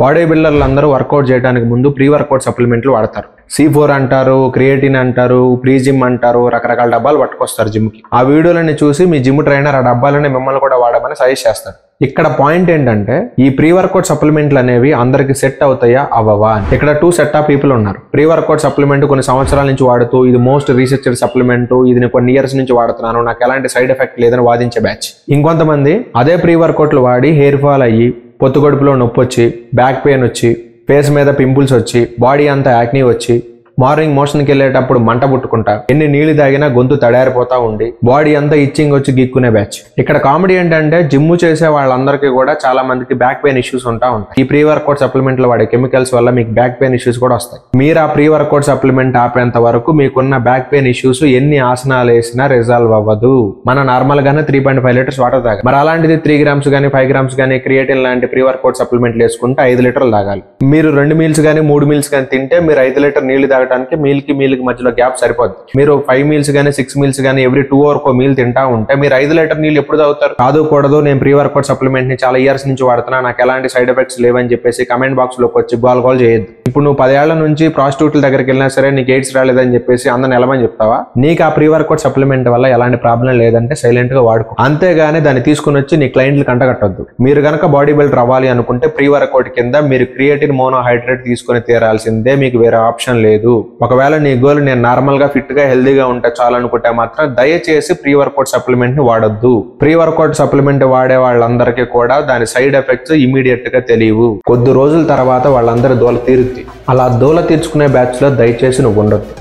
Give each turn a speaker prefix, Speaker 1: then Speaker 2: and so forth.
Speaker 1: Body బిల్డర్లు అందరూ work out చేయడానికి ముందు ప్రీ వర్కౌట్ సప్లిమెంట్లు వాడతారు. C4 అంటారు, క్రియేటిన్ అంటారు, ప్రీ జిమ్ అంటారు, రకరకాల డబ్బాలు పట్టుకొస్తారు జిమ్కి. ఆ వీడియోలని చూసి మీ జిమ్ ట్రైనర్ ఆ డబ్బాలని మిమ్మల్ని కూడా వాడమని సజెస్ట్ చేస్తారు. ఇక్కడ పాయింట్ ఏంటంటే ఈ ప్రీ వర్కౌట్ సప్లిమెంట్లు అనేవి అందరికి సెట్ అవుతాయా అవ్వవా అని. ఇక్కడ 2 సెట్ ఆఫ్ పీపుల్ ఉన్నారు. ప్రీ వర్కౌట్ సప్లిమెంట్ కొన్ని సంవత్సరాల నుంచి వాడుతూ ఇది మోస్ట్ రీసెర్చ్డ్ సప్లిమెంట్, ఇది నేను కొన్ని ఇయర్స్ నుంచి వాడుతున్నాను, నాకు ఎలాంటి సైడ్ ఎఫెక్ట్ లేదని వాదించే బ్యాచ్. ఇంకొంతమంది అదే ప్రీ వర్కౌట్లు వాడి హెయిర్ ఫాల్ అయ్యి, పొత్తుగొడుపులో నొప్పి వచ్చి, బ్యాక్ పెయిన్ వచ్చి, ఫేస్ మీద పింపుల్స్ వచ్చి, బాడీ అంతా యాక్నీ వచ్చి, మార్నింగ్ మోషన్కి వెళ్ళేటప్పుడు మంట పుట్టుకుంటా, ఎన్ని నీళ్లు తాగినా గొంతు తడారిపోతా ఉండి, బాడీ అంతా ఇచ్చింగ్ వచ్చి గిక్కునే బ్యాచ్. ఇక్కడ కామెడీ ఏంటంటే జిమ్ చేసే వాళ్ళందరికీ కూడా చాలా మందికి బ్యాక్ పెయిన్ ఇష్యూస్ ఉంటా ఉంటాయి. ఈ ప్రీ వర్కౌట్ సప్లిమెంట్లు వాడే కెమికల్స్ వల్ల మీకు బ్యాక్ పెయిన్ ఇష్యూస్ కూడా వస్తాయి. మీరు ఆ ప్రీ వర్కౌట్ సప్లిమెంట్ ఆపేంత వరకు మీకున్న బ్యాక్ పెయిన్ ఇష్యూస్ ఎన్ని ఆసనాలు వేసినా రిజాల్వ్ అవ్వదు. మన నార్మల్ గానే 3.5 లీటర్స్ వాటర్ తాగాలి. మరి అలాంటిది 3 గ్రామ్స్ గానీ 5 గ్రామ్స్ గానీ క్రియేటిన్ లాంటి ప్రీ వర్కౌట్ సప్లిమెంట్లు వేసుకుంటే 5 లీటర్లు తాగాలి. మీరు 2 మీల్స్ గానీ 3 మీల్స్ గానీ తింటే మీరు 5 లీటర్ నీళ్లు తాగడానికి మీల్కి మధ్యలో గ్యాప్ సరిపోద్ది. మీరు 5 మీల్స్ గానీ 6 మీల్స్ గానీ ఎవ్రీ 2 అవర్ మీల్ తింటా ఉంటే మీరు 5 లీటర్ నీళ్ళు ఎప్పుడు తాగుతారు? కాదు, నేను ప్రీ వర్కౌట్ సప్లిమెంట్ ని చాలా ఇయర్స్ నుంచి వాడుతున్నా, నాకు ఎలాంటి సైడ్ ఎఫెక్ట్స్ లేవని చెప్పేసి కమెంట్ బాక్స్ లోకి వచ్చి గోల్ చేయొద్దు. ఇప్పుడు నువ్వు 10 ఏళ్ల నుంచి ప్రాస్టిట్యూట్ల దగ్గరికి వెళ్ళినా సరే నీకు ఎయిడ్స్ రాలేదని చెప్పేసి అందరిని ఎలమని చెప్తావా? నీకు ఆ ప్రీ వర్కౌట్ సప్లిమెంట్ వల్ల ఎలాంటి ప్రాబ్లం లేదంటే సైలెంట్ గా వాడుకో. అంతేగాని దాన్ని తీసుకుని వచ్చి నీ క్లయింట్లు కంటగట్టొద్దు. మీరు గనక బాడీ బిల్డర్ అవ్వాలి అనుకుంటే ప్రీ వర్కౌట్ కింద మీరు క్రియేటిన్ మోనోహైడ్రేట్ తీసుకుని తీరాల్సిందే, మీకు వేరే ఆప్షన్ లేదు. ఒకవేళ నీ గోల్ నేను నార్మల్ గా ఫిట్ గా హెల్దీగా ఉంటే చాలనుకుంటే మాత్రం దయచేసి ప్రీ వర్కౌట్ సప్లిమెంట్ ని వాడొద్దు. ప్రీ వర్కౌట్ సప్లిమెంట్ వాడే వాళ్ళందరికీ కూడా దాని సైడ్ ఎఫెక్ట్స్ ఇమీడియట్ గా తెలియవు. కొద్ది రోజుల తర్వాత వాళ్ళందరి దోల తీరుద్ది. అలా దోల తీర్చుకునే బ్యాచ్ లో దయచేసి నువ్వు ఉండొద్దు.